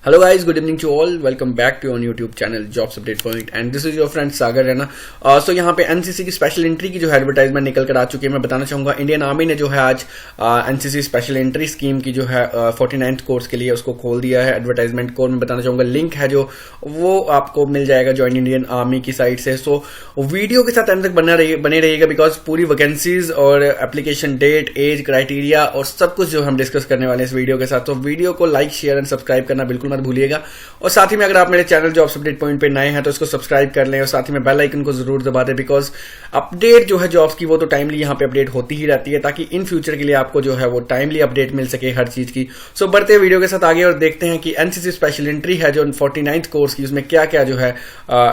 Hello guys, good evening to all. Welcome back to our YouTube channel Jobs Update Point and this is your friend सागर है ना। सो यहाँ पे NCC की special entry की जो है एडवर्टाइजमेंट निकल कर आ चुकी है। मैं बताना चाहूंगा इंडियन आर्मी ने जो है आज एनसीसी स्पेशल एंट्री स्कीम की जो है 49th कोर्स के लिए उसको खोल दिया है। एडवर्टाइजमेंट कोड में बताना चाहूंगा लिंक है जो वो आपको मिल जाएगा ज्वाइन इंडियन आर्मी की साइट से। सो वीडियो के साथ एंड तक बने रहिएगा बिकॉज पूरी वैकेंसीज और एप्लीकेशन डेट, एज, क्राइटेरिया और सब कुछ जो हम डिस्कस करने वाले हैं इस वीडियो के साथ। तो वीडियो को लाइक, शेयर एंड सब्सक्राइब करना बिल्कुल मत भूलिएगा और साथ ही में अगर आप मेरे चैनल जॉब्स अपडेट पॉइंट पे नए हैं तो इसको सब्सक्राइब कर लें और साथ ही में बेल आइकन को जरूर दबा दें बिकॉज अपडेट जो है जॉब्स की वो तो टाइमली यहाँ पे अपडेट होती ही रहती है ताकि इन फ्यूचर के लिए आपको जो है वो टाइमली अपडेट मिल सके हर चीज की। सो बढ़ते वीडियो के साथ आगे और देखते हैं कि एनसीसी स्पेशल एंट्री है जो 49th कोर्स की, उसमें क्या क्या जो है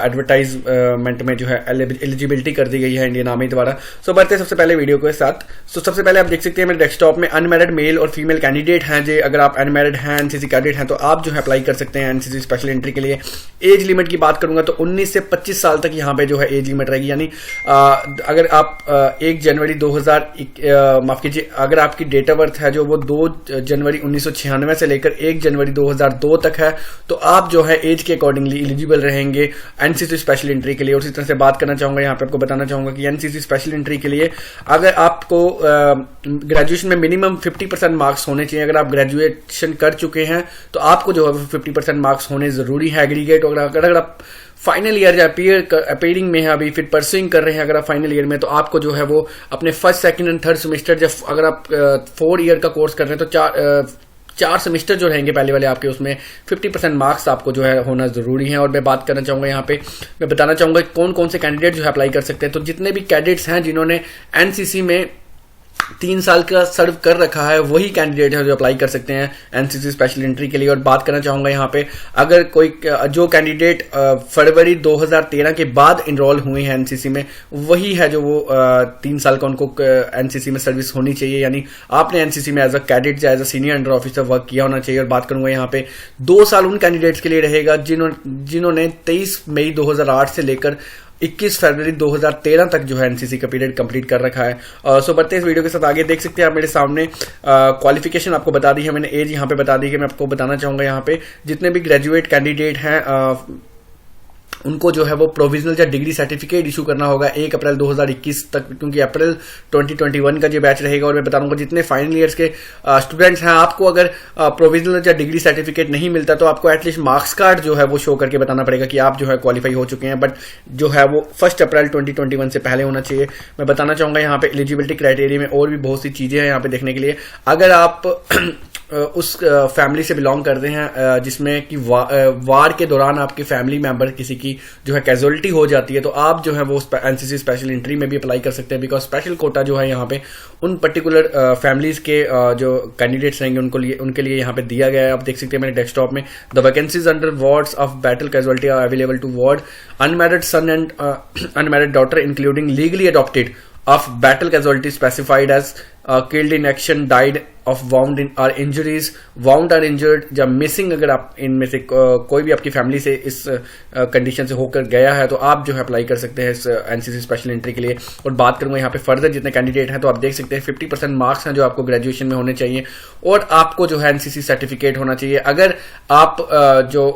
एडवर्टाइजमेंट में जो है एलिजिबिलिटी कर दी गई है इंडियन आर्मी द्वारा। सो बढ़ते सबसे पहले वीडियो के साथ। सो सबसे पहले आप देख सकते हैं मेरे डेस्कटॉप में अनमैरिड मेल और फीमेल कैंडिडेट हैं। जो अगर आप अनमैरिड हैं, एनसीसी कैडेट हैं तो आप जो है अप्लाई कर सकते हैं एनसीसी स्पेशल एंट्री के लिए। एज लिमिट की बात करूंगा तो 19 से 25 साल तक यहां पे जो है एज लिमिट रहेगी। यानी अगर आप 1 जनवरी 2000 माफ कीजिए, अगर आपकी डेट ऑफ बर्थ है जो वो 2 जनवरी 1996 से लेकर 1 जनवरी 2002 तक है तो आप जो है एज के अकॉर्डिंगली एलिजिबल रहेंगे एनसीसी स्पेशल एंट्री के लिए। और इसी तरह से बात करना चाहूंगा यहाँ पे आपको बताना चाहूंगा कि एनसीसी स्पेशल एंट्री के लिए अगर आपको ग्रेजुएशन में मिनिमम 50% मार्क्स होने चाहिए। अगर आप ग्रेजुएशन कर चुके हैं तो आपको जो है 50% मार्क्स होने जरूरी है एग्रीगेट। अगर आप फाइनल ईयर या अपीयरिंग में है अभी फिर परसुइंग कर रहे हैं अगर आप फाइनल ईयर में तो आपको जो है वो अपने first, second and third semester, जब अगर आप 4 ईयर का कोर्स कर रहे हैं तो 4 सेमेस्टर जो रहेंगे पहले वाले आपके, उसमें 50% मार्क्स आपको जो है होना जरूरी है। और मैं बात करना चाहूंगा यहाँ पे, मैं बताना चाहूंगा कौन कौन से कैंडिडेट जो है अप्लाई कर सकते हैं। तो जितने भी कैडेट्स हैं जिन्होंने एनसीसी में 3 साल का सर्व कर रखा है वही कैंडिडेट है जो अप्लाई कर सकते हैं एनसीसी स्पेशल एंट्री के लिए। और बात करना चाहूंगा यहाँ पे अगर कोई जो कैंडिडेट फरवरी 2013 के बाद इनरोल हुए हैं एनसीसी में वही है जो वो 3 साल का उनको एनसीसी में सर्विस होनी चाहिए। यानी आपने एनसीसी में एज अ कैडेट या as a senior under officer work किया होना चाहिए। और बात करूंगा यहाँ पे 2 साल उन कैंडिडेट्स के लिए रहेगा जिन्होंने 23 मई 2008 से लेकर 21 फरवरी 2013 तक जो है एनसीसी का पीरियड कंप्लीट कर रखा है। सो बढ़ते इस वीडियो के साथ आगे देख सकते हैं आप मेरे सामने क्वालिफिकेशन आपको बता दी है मैंने, एज यहाँ पे बता दी है। मैं आपको बताना चाहूंगा यहाँ पे जितने भी ग्रेजुएट कैंडिडेट हैं उनको जो है वो प्रोविजनल या डिग्री सर्टिफिकेट इशू करना होगा 1 अप्रैल 2021 तक, क्योंकि अप्रैल 2021 का जो बैच रहेगा। और मैं बताऊंगा जितने फाइनल ईयर्स के स्टूडेंट्स हैं आपको अगर प्रोविजनल या डिग्री सर्टिफिकेट नहीं मिलता तो आपको एटलीस्ट मार्क्स कार्ड जो है वो शो करके बताना पड़ेगा कि आप जो है क्वालिफाई हो चुके हैं, बट जो है वो 1 अप्रैल 2021 से पहले होना चाहिए। मैं बताना चाहूंगा यहाँ पे एलिजिबिलिटी क्राइटेरिया में और भी बहुत सी चीजें हैं यहाँ पे देखने के लिए। अगर आप उस फैमिली से बिलोंग करते हैं जिसमें कि वार के दौरान आपके फैमिली मेंबर किसी की जो है कैजुअलिटी हो जाती है तो आप जो है वो एनसीसी स्पेशल एंट्री में भी अप्लाई कर सकते हैं बिकॉज स्पेशल कोटा जो है यहाँ पे उन पर्टिकुलर फैमिलीज के जो कैंडिडेट्स रहेंगे उनके लिए यहाँ पे दिया गया है। आप देख सकते हैं मेरे डेस्कटॉप में the vacancies under wards of battle casualty are available to ward unmarried son and unmarried daughter including legally adopted of battle casualty specified as killed in action, died of wound or injuries, wound or injured या missing। अगर आप इनमें से कोई भी आपकी family से इस कंडीशन से होकर गया है तो आप जो है अप्लाई कर सकते हैं इस एनसीसी स्पेशल एंट्री के लिए। और बात करूंगा यहाँ पे फर्दर जितने कैंडिडेट हैं तो आप देख सकते हैं 50% मार्क्स हैं जो आपको ग्रेजुएशन में होने चाहिए और आपको जो है एनसीसी सर्टिफिकेट होना चाहिए। अगर आप जो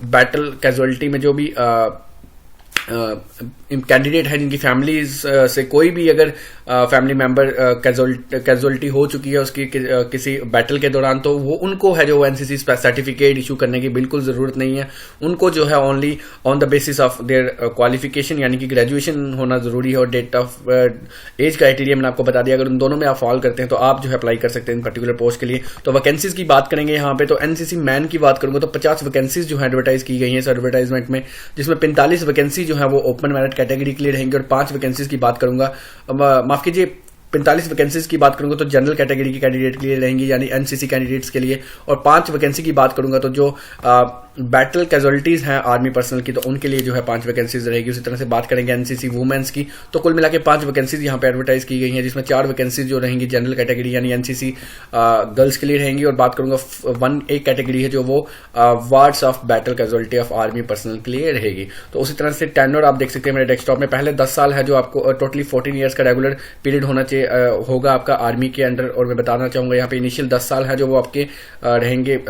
बैटल कैजुअलिटी में जो भी कैंडिडेट है जिनकी फैमिलीज से कोई भी अगर फैमिली मेंबर कैजुअलिटी हो चुकी है उसकी किसी बैटल के दौरान तो वो उनको है जो एनसीसी सर्टिफिकेट इशू करने की बिल्कुल जरूरत नहीं है। उनको जो है only on the basis of their qualification यानी कि ग्रेजुएशन होना जरूरी है और डेट ऑफ एज क्राइटेरिया मैंने आपको बता दिया। अगर उन दोनों में आप फॉल करते हैं तो आप जो है अप्लाई कर सकते हैं इन पर्टिकुलर पोस्ट के लिए। तो वैकेंसीज की बात करेंगे यहाँ पे तो एनसीसी मैन की बात करूंगा तो 50 वैकेंसीज जो है एडवर्टाइज की गई है इस एडवर्टाइजमेंट में, जिसमें 45 वैकेंसी जो है वो ओपन मेरिट कैटेगरी के लिए रहेंगे और 5 वैकेंसीज की बात करूंगा, माफ कीजिए 45 वैकेंसीज की बात करूंगा तो जनरल कैटेगरी के कैंडिडेट के लिए रहेंगी यानी एनसीसी कैंडिडेट्स के लिए। और 5 वैकेंसी की बात करूंगा तो जो बैटल कैजुअलिटीज हैं आर्मी पर्सनल की तो उनके लिए जो है 5 वैकेंसीज रहेगी। उसी तरह से बात करेंगे एनसीसी वुमेन्स की तो कुल मिला के 5 वैकेंसीज यहाँ पे एडवर्टाइज की गई हैं, जिसमें 4 वैकेंसीज जो रहेंगी जनरल कैटेगरी यानी एनसीसी गर्ल्स के लिए रहेंगी। और बात करूंगा एक कैटेगरी है जो वो wards of battle casualty of army personnel के लिए रहेगी। तो उसी तरह से टेन्योर आप देख सकते हैं मेरे डेस्कटॉप में, पहले 10 साल है जो आपको टोटली 14 ईयर्स का रेगुलर पीरियड होना चाहिए होगा आपका आर्मी के अंडर। और मैं बताना चाहूंगा यहाँ पे इनिशियल 10 साल है जो वो आपके रहेंगे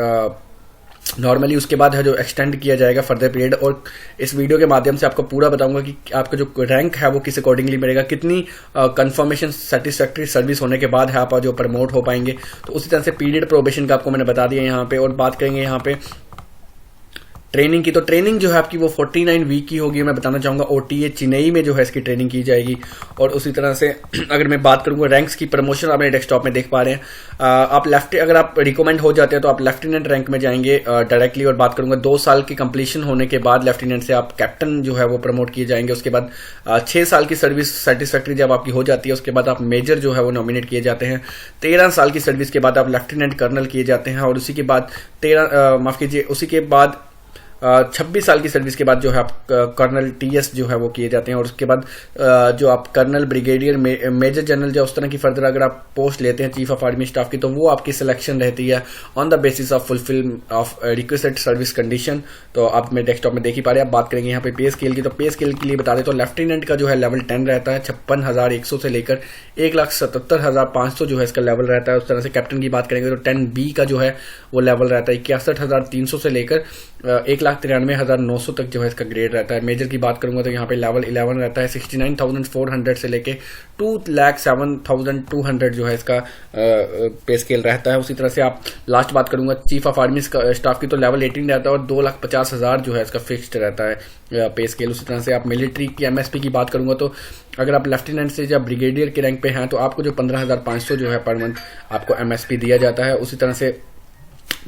नॉर्मली उसके बाद है जो एक्सटेंड किया जाएगा फर्दर पीरियड। और इस वीडियो के माध्यम से आपको पूरा बताऊंगा कि आपका जो रैंक है वो किस अकॉर्डिंगली मिलेगा, कितनी कंफर्मेशन सेटिस्फैक्ट्री सर्विस होने के बाद है आप जो प्रमोट हो पाएंगे। तो उसी तरह से पीरियड प्रोबेशन का आपको मैंने बता दिया यहाँ पे। और बात करेंगे यहाँ पे ट्रेनिंग की, तो ट्रेनिंग जो है आपकी वो 49 वीक की होगी। मैं बताना चाहूंगा OTA चेन्नई में जो है इसकी ट्रेनिंग की जाएगी। और उसी तरह से अगर मैं बात करूंगा रैंक्स की, प्रमोशन आप मेरे डेस्कटॉप में देख पा रहे हैं। आप अगर आप रिकमेंड हो जाते हैं तो आप लेफ्टिनेंट रैंक में जाएंगे डायरेक्टली। और बात करूंगा 2 साल की कंप्लीशन होने के बाद लेफ्टिनेंट से आप कैप्टन जो है वो प्रमोट किए जाएंगे। उसके बाद 6 साल की सर्विस सेटिस्फैक्ट्री जब आपकी हो जाती है उसके बाद आप मेजर जो है वो नॉमिनेट किए जाते हैं। 13 साल की सर्विस के बाद आप लेफ्टिनेंट कर्नल किए जाते हैं। और उसी के बाद 26 साल की सर्विस के बाद जो है आप कर्नल TS जो है वो किए जाते हैं। और उसके बाद जो आप कर्नल, ब्रिगेडियर, मेजर जनरल जो उस तरह की फर्दर अगर आप पोस्ट लेते हैं चीफ ऑफ आर्मी स्टाफ की, तो वो आपकी सिलेक्शन रहती है on the basis of fulfil of requested service condition. तो आप मेरे डेस्कटॉप में देख ही पा रहे हैं। आप बात करेंगे यहाँ पे पे स्केल की, तो पे स्केल के लिए बता दें तो लेफ्टिनेंट का जो है लेवल 10 रहता है 56,100 से लेकर 1,77,500 जो है इसका लेवल रहता है। उस तरह से कैप्टन की बात करेंगे तो 10B का जो है वो लेवल रहता है 61,300 से लेकर 1,93,900 तक जो है इसका ग्रेड रहता है। मेजर की बात करूंगा तो यहाँ पे लेवल 11 रहता है 69,400 से लेके 2,07,200 जो है इसका पे स्केल रहता है। उसी तरह से आप लास्ट बात करूंगा चीफ ऑफ आर्मी स्टाफ की, तो लेवल 18 रहता है और 2,50,000 जो है इसका फिक्स्ड रहता है पे स्केल। उसी तरह से आप मिलिट्री की MSP की बात करूंगा तो अगर आप लेफ्टिनेंट से जब ब्रिगेडियर के रैंक पे हैं तो आपको जो 15,500 जो है पर मंथ आपको MSP दिया जाता है। उसी तरह से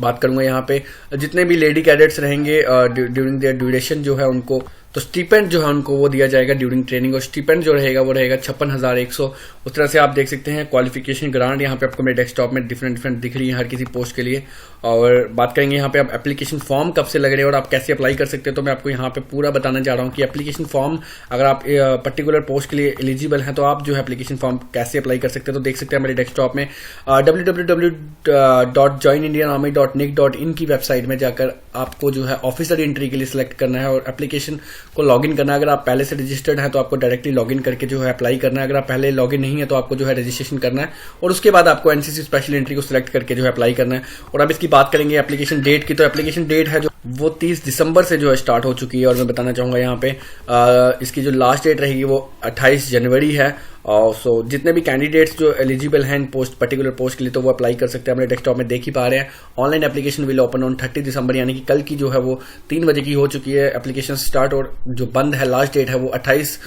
बात करूंगा यहाँ पे जितने भी लेडी कैडेट्स रहेंगे ड्यूरिंग देयर ड्यूरेशन जो है उनको तो स्टीपेंड जो है उनको वो दिया जाएगा ड्यूरिंग ट्रेनिंग। और स्टीपेंड जो रहेगा वो रहेगा 56,100। उस तरह से आप देख सकते हैं क्वालिफिकेशन ग्रांट यहाँ पे आपको मेरे डेस्कटॉप में डिफरेंट दिख रही है हर किसी पोस्ट के लिए। और बात करेंगे यहाँ पे आप एप्लीकेशन फॉर्म कब से लग रहे हैं और आप कैसे अप्लाई कर सकते हैं, तो मैं आपको यहाँ पे पूरा बताना चाह रहा हूँ कि एप्लीकेशन फॉर्म अगर आप पर्टिकुलर पोस्ट के लिए एलिजिबल हैं तो आप जो है एप्लीकेशन फॉर्म कैसे अप्लाई कर सकते हैं। तो देख सकते हैं मेरे डेस्कटॉप में www.joinindianarmy.nic.in की वेबसाइट में जाकर आपको जो है ऑफिसर एंट्री के लिए सिलेक्ट करना है और एप्लीकेशन को लॉगिन करना है। अगर आप पहले से रजिस्टर्ड हैं तो आपको डायरेक्टली लॉगिन करके जो है अप्लाई करना है। अगर आप पहले लॉगिन नहीं है तो आपको जो है रजिस्ट्रेशन करना है और उसके बाद आपको NCC स्पेशल एंट्री को सिलेक्ट करके जो है अप्लाई करना है। और अब इसकी बात करेंगे एप्लीकेशन डेट की, तो एप्लीकेशन डेट है जो वो 30 दिसंबर से जो है स्टार्ट हो चुकी है। और मैं बताना चाहूंगा यहाँ पे इसकी जो लास्ट डेट रहेगी वो 28 जनवरी है। सो जितने भी कैंडिडेट्स जो एलिजिबल हैं पर्टिकुलर पोस्ट के लिए तो वो अप्लाई कर सकते हैं। अपने डेस्कटॉप में देख ही पा रहे हैं। Online application will open on 30 दिसंबर, यानी कि कल की जो है वो 3 बजे की हो चुकी है एप्लीकेशन स्टार्ट। और जो बंद है लास्ट डेट है वो 28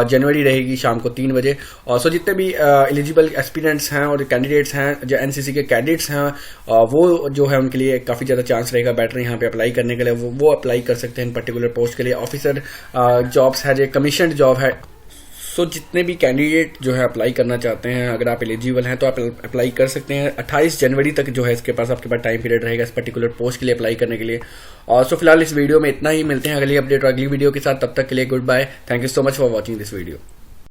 जनवरी रहेगी शाम को 3 बजे। और सो जितने भी एलिजिबल एस्पिरेंट्स हैं और कैंडिडेट्स हैं जो NCC के कैडेट्स हैं वो जो है उनके लिए काफी ज्यादा चांस रहेगा बेटर यहाँ पे अप्लाई करने के लिए। वो अप्लाई कर सकते हैं पर्टिकुलर पोस्ट के लिए। ऑफिसर जॉब्स है जो कमीशनड जॉब है। सो जितने भी कैंडिडेट जो है अप्लाई करना चाहते हैं अगर आप एलिजिबल हैं तो आप अप्लाई कर सकते हैं। 28 जनवरी तक जो है इसके पास आपके पास टाइम पीरियड रहेगा इस पर्टिकुलर पोस्ट के लिए अप्लाई करने के लिए। और सो फिलहाल इस वीडियो में इतना ही। मिलते हैं अगली अपडेट और अगली वीडियो के साथ। तब तक के लिए goodbye. Thank you so much for watching this video.